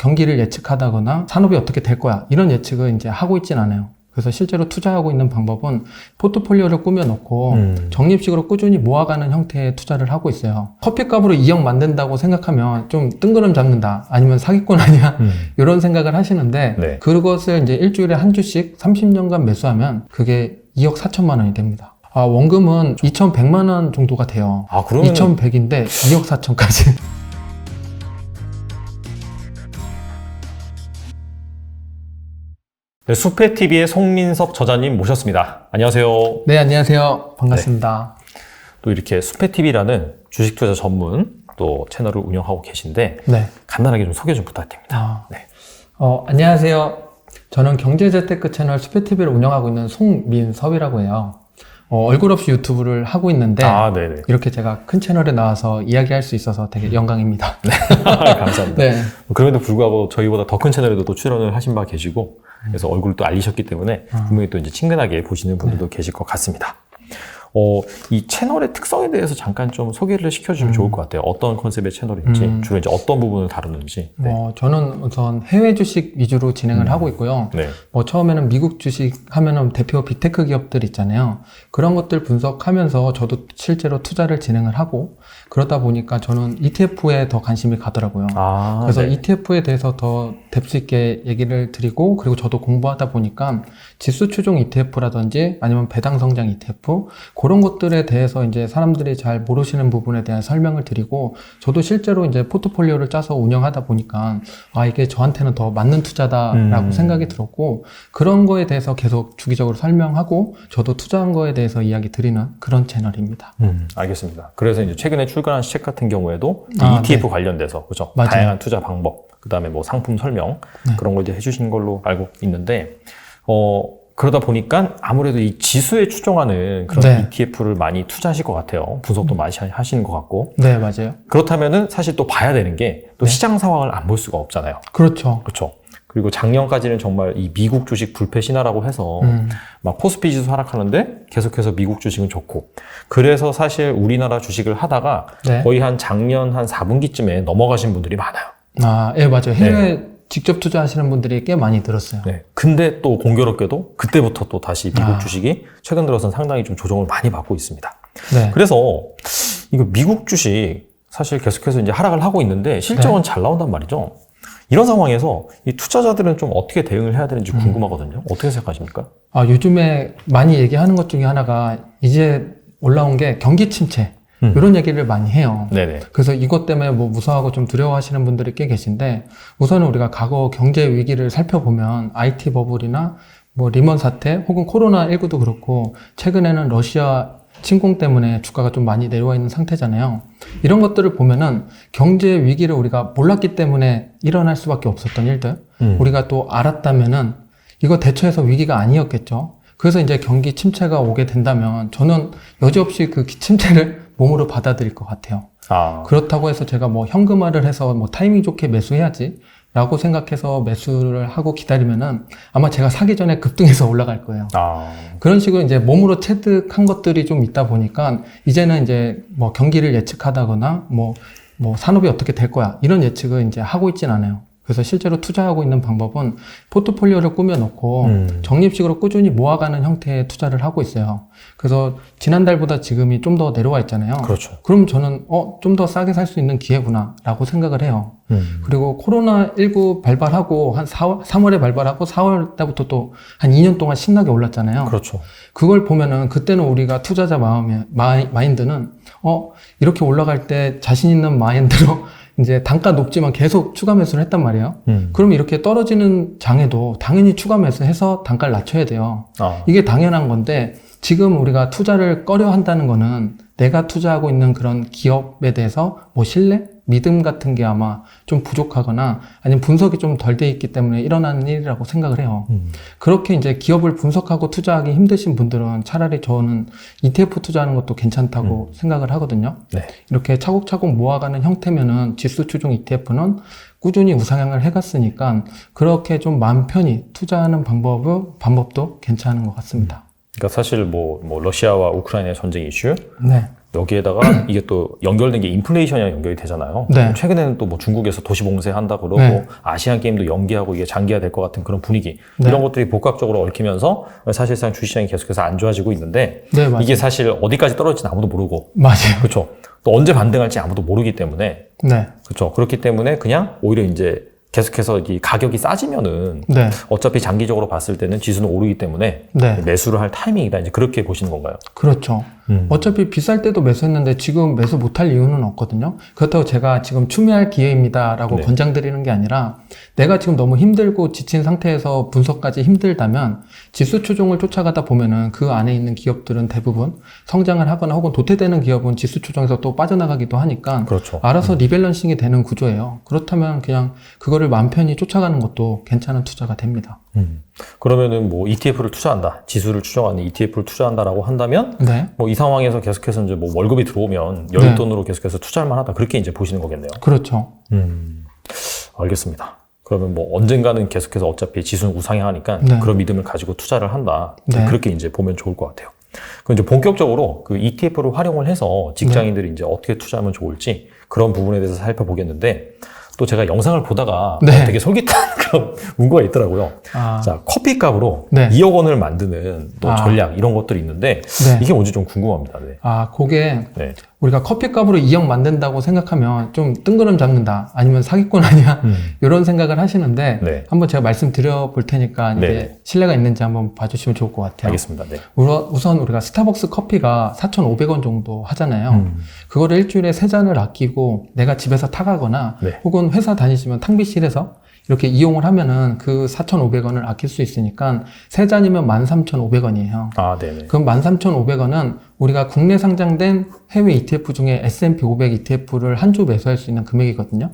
경기를 예측하다거나 산업이 어떻게 될 거야 이런 예측을 이제 하고 있진 않아요. 그래서 실제로 투자하고 있는 방법은 포트폴리오를 꾸며놓고 적립식으로 꾸준히 모아가는 형태의 투자를 하고 있어요. 커피값으로 2억 만든다고 생각하면 좀 뜬구름 잡는다, 아니면 사기꾼 아니야? 이런 생각을 하시는데, 네. 그것을 이제 일주일에 한 주씩 30년간 매수하면 그게 2억 4천만 원이 됩니다. 원금은 2,100만 원 정도가 돼요. 그러면 2,100인데 2억 4천까지. 네, 수페TV의 송민석 저자님 모셨습니다. 안녕하세요. 네, 안녕하세요. 반갑습니다. 또 이렇게 수페TV라는 주식 투자 전문 또 채널을 운영하고 계신데 네. 간단하게 좀 소개 좀 부탁드립니다. 네. 안녕하세요. 저는 경제재테크 채널 수페TV를 운영하고 있는 송민섭이라고 해요. 얼굴 없이 유튜브를 하고 있는데 네네. 이렇게 제가 큰 채널에 나와서 이야기할 수 있어서 되게 영광입니다. 네. 감사합니다. 네. 그럼에도 불구하고 저희보다 더 큰 채널에도 또 출연을 하신 바 계시고 그래서 얼굴을 또 알리셨기 때문에 분명히 또 이제 친근하게 보시는 분들도 계실 것 같습니다. 이 채널의 특성에 대해서 잠깐 좀 소개를 시켜주시면 좋을 것 같아요. 어떤 컨셉의 채널인지, 주로 이제 어떤 부분을 다루는지. 네. 저는 우선 해외 주식 위주로 진행을 하고 있고요. 네. 처음에는 미국 주식 하면은 대표 빅테크 기업들 있잖아요. 그런 것들 분석하면서 저도 실제로 투자를 진행을 하고, 그러다 보니까 저는 ETF에 더 관심이 가더라고요. 그래서 네. ETF에 대해서 더 뎁스 있게 얘기를 드리고, 그리고 저도 공부하다 보니까 지수 추종 ETF라든지 아니면 배당 성장 ETF, 그런 것들에 대해서 이제 사람들이 잘 모르시는 부분에 대한 설명을 드리고, 저도 실제로 이제 포트폴리오를 짜서 운영하다 보니까 이게 저한테는 더 맞는 투자다라고 생각이 들었고, 그런 거에 대해서 계속 주기적으로 설명하고 저도 투자한 거에 대해서 이야기 드리는 그런 채널입니다. 알겠습니다. 그래서 이제 최근에 출간한 시책 같은 경우에도 ETF 네. 관련돼서 그죠? 맞아요. 다양한 투자 방법, 그다음에 뭐 상품 설명 그런 걸 이제 해주신 걸로 알고 있는데 그러다 보니까 아무래도 이 지수에 추종하는 그런 네. ETF를 많이 투자하실 것 같아요. 분석도 많이 하시는 것 같고. 네, 맞아요. 그렇다면은 사실 또 봐야 되는 게 또 시장 상황을 안 볼 수가 없잖아요. 그렇죠. 그렇죠. 그리고 작년까지는 정말 이 미국 주식 불패 신화라고 해서 막 코스피 지수 하락하는데 계속해서 미국 주식은 좋고, 그래서 사실 우리나라 주식을 하다가 네. 거의 한 작년 한 4분기쯤에 넘어가신 분들이 많아요. 예, 맞아요. 해외 직접 투자하시는 분들이 꽤 많이 들었어요. 네. 근데 또 공교롭게도 그때부터 또 다시 미국 주식이 최근 들어서는 상당히 좀 조정을 많이 받고 있습니다. 네. 그래서 이거 미국 주식 사실 계속해서 이제 하락을 하고 있는데 실적은 잘 나온단 말이죠. 이런 상황에서 이 투자자들은 좀 어떻게 대응을 해야 되는지 궁금하거든요. 어떻게 생각하십니까? 요즘에 많이 얘기하는 것 중에 하나가 이제 올라온 게 경기 침체. 이런 얘기를 많이 해요. 네네. 그래서 이것 때문에 뭐 무서워하고 좀 두려워하시는 분들이 꽤 계신데, 우선은 우리가 과거 경제 위기를 살펴보면 IT 버블이나 뭐 리먼 사태 혹은 코로나19도 그렇고, 최근에는 러시아 침공 때문에 주가가 좀 많이 내려와 있는 상태잖아요. 이런 것들을 보면은 경제 위기를 우리가 몰랐기 때문에 일어날 수밖에 없었던 일들, 우리가 또 알았다면은 이거 대처해서 위기가 아니었겠죠. 그래서 이제 경기 침체가 오게 된다면 저는 여지없이 그 침체를 몸으로 받아들일 것 같아요. 그렇다고 해서 제가 뭐 현금화를 해서 뭐 타이밍 좋게 매수해야지 라고 생각해서 매수를 하고 기다리면은 아마 제가 사기 전에 급등해서 올라갈 거예요. 그런 식으로 이제 몸으로 체득한 것들이 좀 있다 보니까 이제는 이제 뭐 경기를 예측하다거나 뭐 산업이 어떻게 될 거야 이런 예측을 이제 하고 있진 않아요. 그래서 실제로 투자하고 있는 방법은 포트폴리오를 꾸며놓고 적립식으로 꾸준히 모아가는 형태의 투자를 하고 있어요. 그래서 지난달보다 지금이 좀 더 내려와 있잖아요. 그렇죠. 그럼 저는 좀 더 싸게 살 수 있는 기회구나 라고 생각을 해요. 그리고 코로나19 발발하고 한 3월에 발발하고 4월 때부터 또 한 2년 동안 신나게 올랐잖아요. 그렇죠. 그걸 보면은 그때는 우리가 투자자 마인드는 이렇게 올라갈 때 자신 있는 마인드로 이제 단가 높지만 계속 추가 매수를 했단 말이에요. 그럼 이렇게 떨어지는 장에도 당연히 추가 매수해서 단가를 낮춰야 돼요. 이게 당연한 건데, 지금 우리가 투자를 꺼려 한다는 거는 내가 투자하고 있는 그런 기업에 대해서 뭐 신뢰? 믿음 같은 게 아마 좀 부족하거나 아니면 분석이 좀 덜 돼 있기 때문에 일어나는 일이라고 생각을 해요. 그렇게 이제 기업을 분석하고 투자하기 힘드신 분들은 차라리 저는 ETF 투자하는 것도 괜찮다고 생각을 하거든요. 네. 이렇게 차곡차곡 모아가는 형태면은 지수 추종 ETF는 꾸준히 우상향을 해갔으니까 그렇게 좀 마음 편히 투자하는 방법도 괜찮은 것 같습니다. 그러니까 사실 뭐 러시아와 우크라이나의 전쟁 이슈, 네. 여기에다가 이게 또 연결된 게 인플레이션이랑 연결이 되잖아요. 네. 최근에는 또 뭐 중국에서 도시봉쇄 한다 그러고 네. 아시안 게임도 연기하고 이게 장기화될 것 같은 그런 분위기 네. 이런 것들이 복합적으로 얽히면서 사실상 주식시장이 계속해서 안 좋아지고 있는데 네, 맞아요. 이게 사실 어디까지 떨어질지는 아무도 모르고 맞아요. 그렇죠. 또 언제 반등할지 아무도 모르기 때문에 네. 그렇죠. 그렇기 때문에 그냥 오히려 이제 계속해서 이 가격이 싸지면은 네. 어차피 장기적으로 봤을 때는 지수는 오르기 때문에 네. 매수를 할 타이밍이다. 이제 그렇게 보시는 건가요? 그렇죠. 어차피 비쌀 때도 매수했는데 지금 매수 못할 이유는 없거든요. 그렇다고 제가 지금 추미할 기회입니다라고 네. 권장드리는 게 아니라 내가 지금 너무 힘들고 지친 상태에서 분석까지 힘들다면 지수 추종을 쫓아가다 보면은 그 안에 있는 기업들은 대부분 성장을 하거나 혹은 도태되는 기업은 지수 추종에서 또 빠져나가기도 하니까 그렇죠. 알아서 리밸런싱이 되는 구조예요. 그렇다면 그냥 그거를 마음 편히 쫓아가는 것도 괜찮은 투자가 됩니다. 그러면은 뭐 ETF를 투자한다, 지수를 추정하는 ETF를 투자한다라고 한다면 네. 뭐 이 상황에서 계속해서 이제 뭐 월급이 들어오면 네. 여윳돈으로 계속해서 투자할 만하다. 그렇게 이제 보시는 거겠네요. 그렇죠. 알겠습니다. 그러면 뭐 언젠가는 계속해서 어차피 지수는 우상향하니까 네. 그런 믿음을 가지고 투자를 한다. 네. 그렇게 이제 보면 좋을 것 같아요. 그럼 이제 본격적으로 그 ETF를 활용을 해서 직장인들이 이제 어떻게 투자하면 좋을지 그런 부분에 대해서 살펴보겠는데 또 제가 영상을 보다가 네. 되게 솔깃한 그런 문구가 있더라고요. 아, 자, 커피값으로 네. 2억 원을 만드는 또 아. 전략 이런 것들이 있는데 네. 이게 뭔지 좀 궁금합니다. 네. 아, 그게 네. 우리가 커피값으로 2억 만든다고 생각하면 좀 뜬구름 잡는다. 아니면 사기꾼 아니야? 이런 생각을 하시는데 네. 한번 제가 말씀드려 볼 테니까 이게 네. 신뢰가 있는지 한번 봐주시면 좋을 것 같아요. 알겠습니다. 네. 우선 우리가 스타벅스 커피가 4,500원 정도 하잖아요. 그거를 일주일에 3잔을 아끼고 내가 집에서 타가거나 네. 혹은 회사 다니시면 탕비실에서 이렇게 이용을 하면은 그 4,500원을 아낄 수 있으니까 3잔이면 13,500원이에요. 아, 네네. 그럼 13,500원은 우리가 국내 상장된 해외 ETF 중에 S&P 500 ETF를 한 주 매수할 수 있는 금액이거든요.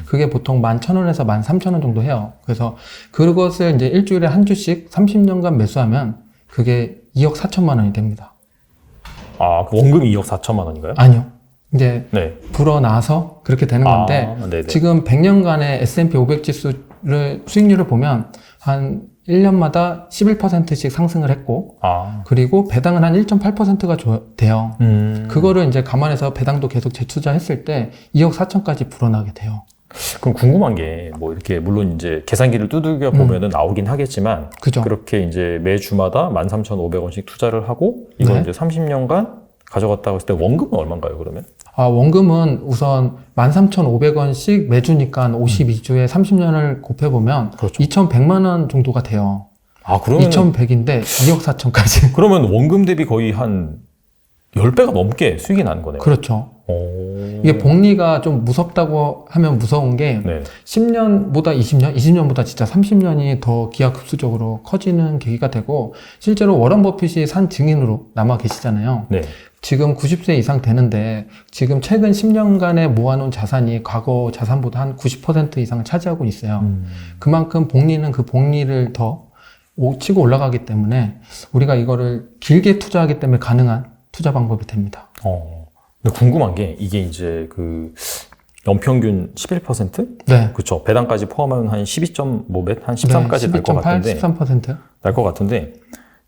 그게 보통 11,000원에서 13,000원 정도 해요. 그래서 그것을 이제 일주일에 한 주씩 30년간 매수하면 그게 2억 4천만 원이 됩니다. 아, 그 원금이 2억 4천만 원인가요? 아니요. 이제 네. 불어나서 그렇게 되는 건데 네네. 지금 100년간의 S&P 500 지수를 수익률을 보면 한 1년마다 11%씩 상승을 했고 아, 그리고 배당은 한 1.8%가 돼요. 음. 그거를 이제 감안해서 배당도 계속 재투자했을 때 2억 4천까지 불어나게 돼요. 그럼 궁금한 게 뭐 이렇게 물론 이제 계산기를 두들겨 보면은 나오긴 하겠지만 그죠? 그렇게 이제 매주마다 13,500원씩 투자를 하고 이걸 네. 이제 30년간 가져갔다고 했을 때 원금은 얼마인가요, 그러면? 아, 원금은 우선 13,500원씩 매주니까 52주에 30년을 곱해보면 그렇죠. 2,100만 원 정도가 돼요. 아, 그러면 2,100인데 2억 4천까지. 그러면 원금 대비 거의 한 10배가 넘게 수익이 나는 거네요. 그렇죠. 오. 이게 복리가 좀 무섭다고 하면 무서운 게 네. 10년보다 20년, 20년보다 진짜 30년이 더 기하급수적으로 커지는 계기가 되고 실제로 워런 버핏이 산 증인으로 남아 계시잖아요. 네. 지금 90세 이상 되는데 지금 최근 10년간에 모아놓은 자산이 과거 자산보다 한 90% 이상을 차지하고 있어요. 그만큼 복리는 그 복리를 더 치고 올라가기 때문에 우리가 이거를 길게 투자하기 때문에 가능한 투자 방법이 됩니다. 근데 궁금한 게 이게 이제 그 연평균 11%? 네. 그쵸. 배당까지 포함하면 한 12.5몇? 한 13까지 날 것 12.8, 같은데. 13%? 날 것 같은데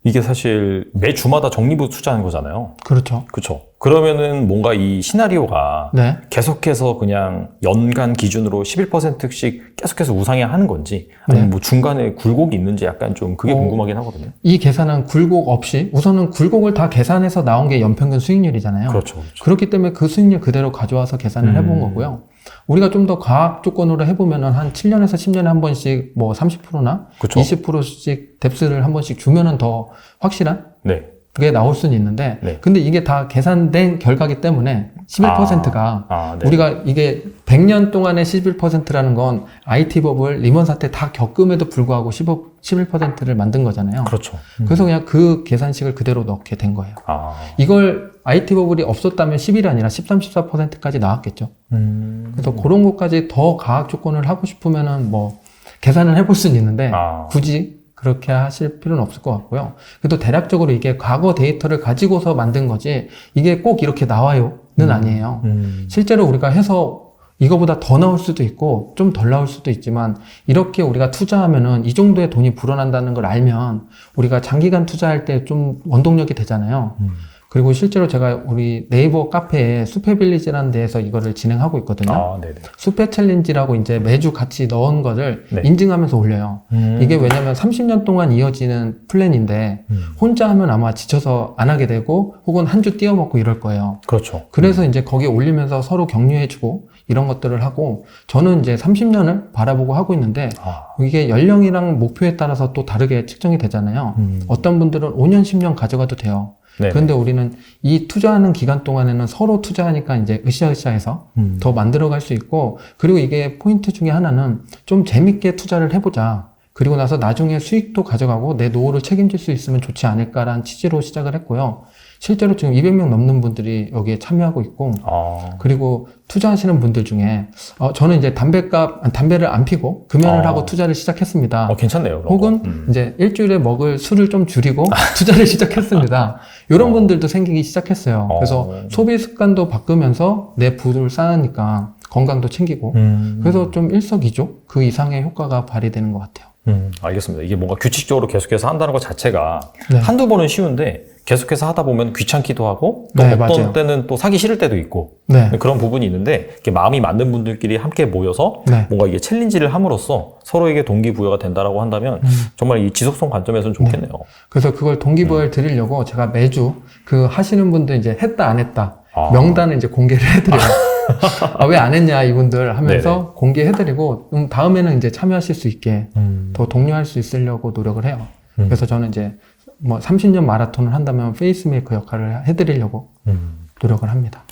이게 사실 매 주마다 적립으로 투자하는 거잖아요. 그렇죠. 그쵸. 그러면은 뭔가 이 시나리오가 네. 계속해서 그냥 연간 기준으로 11%씩 계속해서 우상향하는 건지 아니면 네. 뭐 중간에 굴곡이 있는지 약간 좀 그게 궁금하긴 하거든요. 이 계산은 굴곡 없이 우선은 굴곡을 다 계산해서 나온 게 연평균 수익률이잖아요. 그렇죠. 그렇죠. 그렇기 때문에 그 수익률 그대로 가져와서 계산을 해본 거고요. 우리가 좀 더 과학 조건으로 해보면은 한 7년에서 10년에 한 번씩 뭐 30%나 그쵸. 20%씩 뎁스를 한 번씩 주면은 더 확실한 네. 그게 나올 수는 있는데 네. 근데 이게 다 계산된 결과기 때문에 11%가 네. 우리가 이게 100년 동안의 11%라는 건 IT법을 리먼 사태 다 겪음에도 불구하고 11%를 만든 거잖아요. 그렇죠. 그래서 그냥 그 계산식을 그대로 넣게 된 거예요. 아. 이걸 IT버블이 없었다면 10일이 아니라 13, 14%까지 나왔겠죠. 그래서 그런 것까지 더 과학 조건을 하고 싶으면은 뭐 계산을 해볼 수는 있는데 굳이 그렇게 하실 필요는 없을 것 같고요. 그래도 대략적으로 이게 과거 데이터를 가지고서 만든 거지 이게 꼭 이렇게 나와요는 아니에요. 실제로 우리가 해서 이거보다 더 나올 수도 있고 좀 덜 나올 수도 있지만 이렇게 우리가 투자하면은 이 정도의 돈이 불어난다는 걸 알면 우리가 장기간 투자할 때 좀 원동력이 되잖아요. 그리고 실제로 제가 우리 네이버 카페에 숲의 빌리지라는 데에서 이거를 진행하고 있거든요. 아, 네네. 숲의 챌린지라고 이제 매주 같이 넣은 거를 네. 인증하면서 올려요. 이게 왜냐면 30년 동안 이어지는 플랜인데 혼자 하면 아마 지쳐서 안 하게 되고 혹은 한 주 띄어먹고 이럴 거예요. 그렇죠. 그래서 이제 거기에 올리면서 서로 격려해주고 이런 것들을 하고 저는 이제 30년을 바라보고 하고 있는데 아, 이게 연령이랑 목표에 따라서 또 다르게 측정이 되잖아요. 어떤 분들은 5년, 10년 가져가도 돼요. 네. 그런데 우리는 이 투자하는 기간 동안에는 서로 투자하니까 이제 으쌰으쌰해서 더 만들어갈 수 있고 그리고 이게 포인트 중에 하나는 좀 재밌게 투자를 해보자. 그리고 나서 나중에 수익도 가져가고 내 노후를 책임질 수 있으면 좋지 않을까라는 취지로 시작을 했고요. 실제로 지금 200명 넘는 분들이 여기에 참여하고 있고 아, 그리고 투자하시는 분들 중에 저는 이제 담배를 안 피고 금연을 하고 투자를 시작했습니다. 괜찮네요. 그런 혹은 거. 이제 일주일에 먹을 술을 좀 줄이고 투자를 시작했습니다. 이런 분들도 생기기 시작했어요. 그래서 소비 습관도 바꾸면서 내 부를 쌓으니까 건강도 챙기고 그래서 좀 일석이조 그 이상의 효과가 발휘되는 것 같아요. 알겠습니다. 이게 뭔가 규칙적으로 계속해서 한다는 것 자체가 네. 한두 번은 쉬운데 계속해서 하다 보면 귀찮기도 하고 또 네, 어떤 맞아요. 때는 또 사기 싫을 때도 있고 네. 그런 부분이 있는데 이렇게 마음이 맞는 분들끼리 함께 모여서 네. 뭔가 이게 챌린지를 함으로써 서로에게 동기부여가 된다라고 한다면 정말 이 지속성 관점에서는 좋겠네요. 그래서 그걸 동기부여를 드리려고 제가 매주 그 하시는 분들 이제 했다 안 했다 아. 명단을 이제 공개를 해드려요. 왜 안 했냐 이분들 하면서 네네. 공개해드리고 다음에는 이제 참여하실 수 있게 더 독려할 수 있으려고 노력을 해요. 그래서 저는 이제 뭐 30년 마라톤을 한다면 페이스메이커 역할을 해드리려고 노력을 합니다.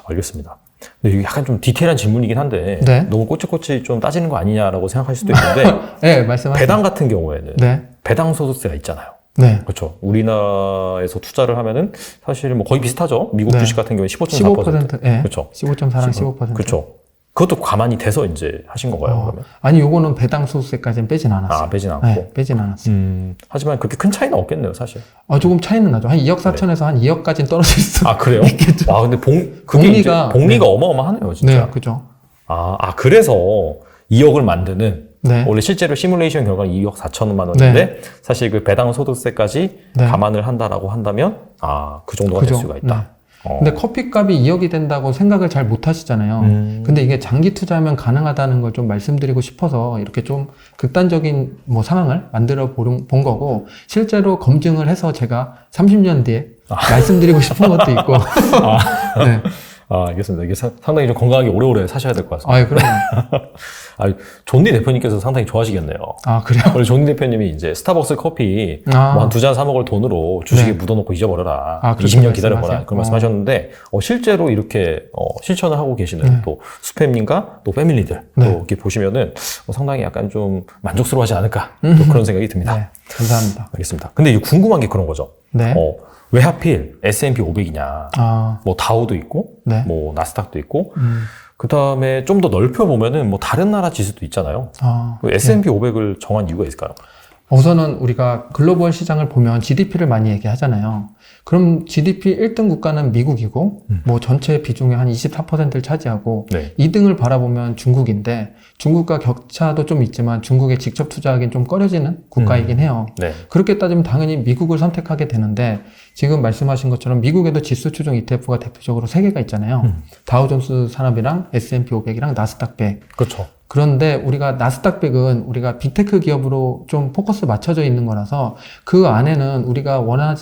알겠습니다. 근데 이게 약간 좀 디테일한 질문이긴 한데 네. 너무 꼬치꼬치 좀 따지는 거 아니냐라고 생각할 수도 있는데 네, 말씀하세요. 배당 같은 경우에는 네, 배당 소득세가 있잖아요. 네, 그렇죠. 우리나라에서 투자를 하면은 사실 뭐 거의 비슷하죠. 미국 네. 주식 같은 경우에 15.4%. 15%, 네, 그렇죠. 15.4랑 15%. 그렇죠. 그것도 가만히 돼서 이제 하신 건가요, 그러면? 아니 요거는 배당 소득세까지는 빼진 않았어요. 아, 빼진 않고. 네, 빼진 않았어요. 하지만 그렇게 큰 차이는 없겠네요, 사실. 조금 차이는 나죠. 한 2억 4천에서 한 2억까지는 떨어질 수 아, 그래요? 있겠죠. 와, 근데 그게 이제 복리가- 복리가 어마어마하네요, 진짜. 네, 그죠. 그래서 2억을 만드는 네. 원래 실제로 시뮬레이션 결과는 2억 4천만 원인데 사실 그 배당 소득세까지 네. 감안을 한다라고 한다면 그 정도가 될 그죠. 수가 있다. 네. 근데 커피값이 2억이 된다고 생각을 잘 못 하시잖아요. 근데 이게 장기 투자하면 가능하다는 걸 좀 말씀드리고 싶어서 이렇게 좀 극단적인 뭐 상황을 만들어 본 거고 실제로 검증을 해서 제가 30년 뒤에 말씀드리고 싶은 것도 있고. 네. 알겠습니다. 이게 상당히 좀 건강하게 오래오래 사셔야 될 것 같습니다. 그럼. 존니 대표님께서 상당히 좋아하시겠네요. 그래요? 원래 존니 대표님이 이제 스타벅스 커피 뭐 한 2잔 사 먹을 돈으로 주식에 네. 묻어놓고 잊어버려라. 그렇게 20년 기다려보라. 말씀하세요? 그런 말씀하셨는데 실제로 이렇게 실천을 하고 계시는 또 수팸님과 또 패밀리들 또 이렇게 보시면은 상당히 약간 좀 만족스러워하지 않을까 또 그런 생각이 듭니다. 네. 감사합니다. 알겠습니다. 근데 이제 궁금한 게 그런 거죠. 네. 왜 하필 S&P 500이냐? 뭐 다우도 있고, 네. 뭐 나스닥도 있고, 그 다음에 좀 더 넓혀 보면은 뭐 다른 나라 지수도 있잖아요. S&P 500을 정한 이유가 있을까요? 우선은 우리가 글로벌 시장을 보면 GDP를 많이 얘기하잖아요. 그럼 GDP 1등 국가는 미국이고, 뭐 전체 비중의 한 24%를 차지하고, 네. 2등을 바라보면 중국인데, 중국과 격차도 좀 있지만 중국에 직접 투자하기는 좀 꺼려지는 국가이긴 해요. 네. 그렇게 따지면 당연히 미국을 선택하게 되는데, 지금 말씀하신 것처럼 미국에도 지수 추종 ETF가 대표적으로 3개가 있잖아요. 다우존스 산업이랑 S&P 500이랑 나스닥 100. 그렇죠. 그런데 우리가 나스닥 100은 우리가 빅테크 기업으로 좀 포커스 맞춰져 있는 거라서 그 안에는 우리가 원하는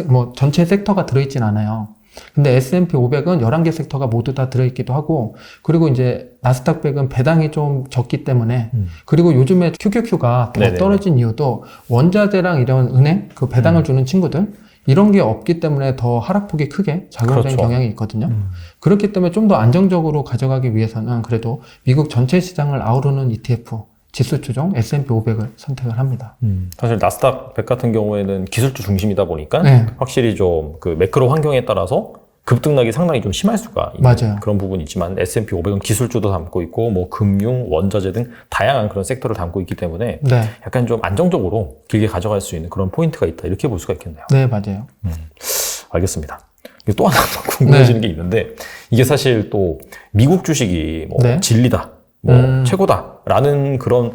뭐 전체 섹터가 들어있진 않아요. 근데 S&P 500은 11개 섹터가 모두 다 들어있기도 하고 그리고 이제 나스닥 100은 배당이 좀 적기 때문에 그리고 요즘에 QQQ가 더 네네. 떨어진 이유도 원자재랑 이런 은행 그 배당을 주는 친구들 이런 게 없기 때문에 더 하락폭이 크게 작용되는 그렇죠. 경향이 있거든요. 그렇기 때문에 좀 더 안정적으로 가져가기 위해서는 그래도 미국 전체 시장을 아우르는 ETF, 지수 추종 S&P 500을 선택을 합니다. 사실 나스닥 100 같은 경우에는 기술주 중심이다 보니까 네. 확실히 좀 그 매크로 환경에 따라서 급등락이 상당히 좀 심할 수가 있는 맞아요. 그런 부분이 있지만 S&P 500은 기술주도 담고 있고 뭐 금융, 원자재 등 다양한 그런 섹터를 담고 있기 때문에 네, 약간 좀 안정적으로 길게 가져갈 수 있는 그런 포인트가 있다 이렇게 볼 수가 있겠네요. 네 맞아요. 알겠습니다. 또 하나 더 궁금해지는 게 있는데 이게 사실 또 미국 주식이 뭐 네. 진리다, 뭐 최고다라는 그런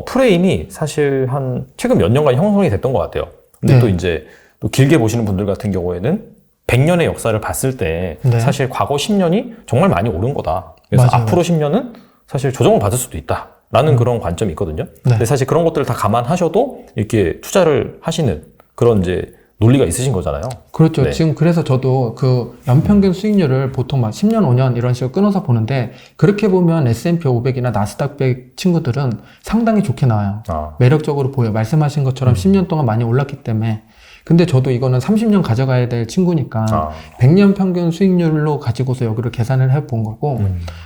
프레임이 사실 한 최근 몇 년간 형성이 됐던 것 같아요. 근데 네. 또 이제 또 길게 보시는 분들 같은 경우에는 100년의 역사를 봤을 때 네. 사실 과거 10년이 정말 많이 오른 거다. 그래서 맞아요. 앞으로 10년은 사실 조정을 받을 수도 있다. 라는 그런 관점이 있거든요. 네. 근데 사실 그런 것들을 다 감안하셔도 이렇게 투자를 하시는 그런 이제 논리가 있으신 거잖아요. 그렇죠. 네. 지금 그래서 저도 그 연평균 수익률을 보통 막 10년, 5년 이런 식으로 끊어서 보는데 그렇게 보면 S&P 500이나 나스닥 100 친구들은 상당히 좋게 나와요. 매력적으로 보여요. 말씀하신 것처럼 10년 동안 많이 올랐기 때문에. 근데 저도 이거는 30년 가져가야 될 친구니까 100년 평균 수익률로 가지고서 여기를 계산을 해본 거고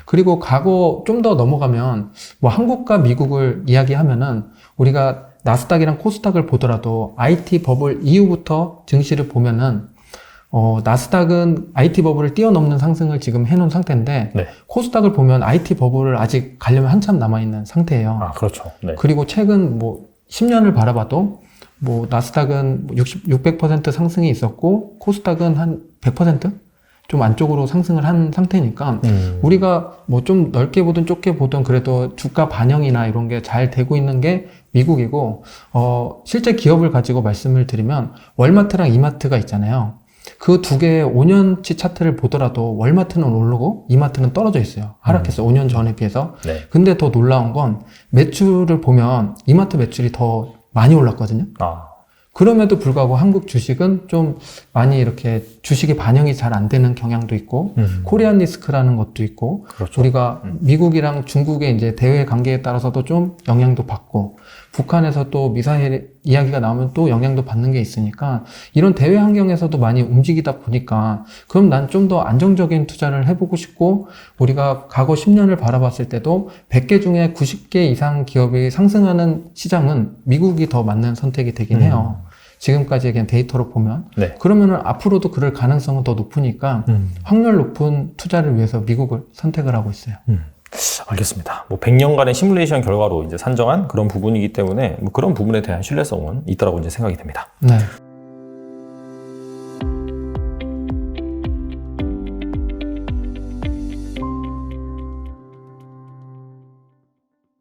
그리고 과거 좀 더 넘어가면 뭐 한국과 미국을 이야기하면은 우리가 나스닥이랑 코스닥을 보더라도 IT 버블 이후부터 증시를 보면은 나스닥은 IT 버블을 뛰어넘는 상승을 지금 해놓은 상태인데 네. 코스닥을 코스닥을 보면 IT 버블을 아직 가려면 한참 남아있는 상태예요. 그렇죠. 네. 그리고 최근 뭐 10년을 바라봐도 뭐 나스닥은 600% 상승이 있었고 코스닥은 한 100%? 좀 안쪽으로 상승을 한 상태니까 우리가 뭐 좀 넓게 보든 좁게 보든 그래도 주가 반영이나 이런 게 잘 되고 있는 게 미국이고 실제 기업을 가지고 말씀을 드리면 월마트랑 이마트가 있잖아요. 그 두 개의 5년치 차트를 보더라도 월마트는 오르고 이마트는 떨어져 있어요. 하락했어요. 5년 전에 비해서. 네. 근데 더 놀라운 건 매출을 보면 이마트 매출이 더 많이 올랐거든요. 그럼에도 불구하고 한국 주식은 좀 많이 이렇게 주식이 반영이 잘 안 되는 경향도 있고 코리안 리스크라는 것도 있고 그렇죠. 우리가 미국이랑 중국의 이제 대외 관계에 따라서도 좀 영향도 받고 북한에서 또 미사일 이야기가 나오면 또 영향도 받는 게 있으니까 이런 대외 환경에서도 많이 움직이다 보니까 그럼 난 좀 더 안정적인 투자를 해보고 싶고 우리가 과거 10년을 바라봤을 때도 100개 중에 90개 이상 기업이 상승하는 시장은 미국이 더 맞는 선택이 되긴 해요. 지금까지의 그냥 데이터로 보면. 네. 그러면은 앞으로도 그럴 가능성은 더 높으니까 확률 높은 투자를 위해서 미국을 선택을 하고 있어요. 알겠습니다. 뭐 100년간의 시뮬레이션 결과로 이제 산정한 그런 부분이기 때문에 뭐 그런 부분에 대한 신뢰성은 있다라고 이제 생각이 됩니다. 네.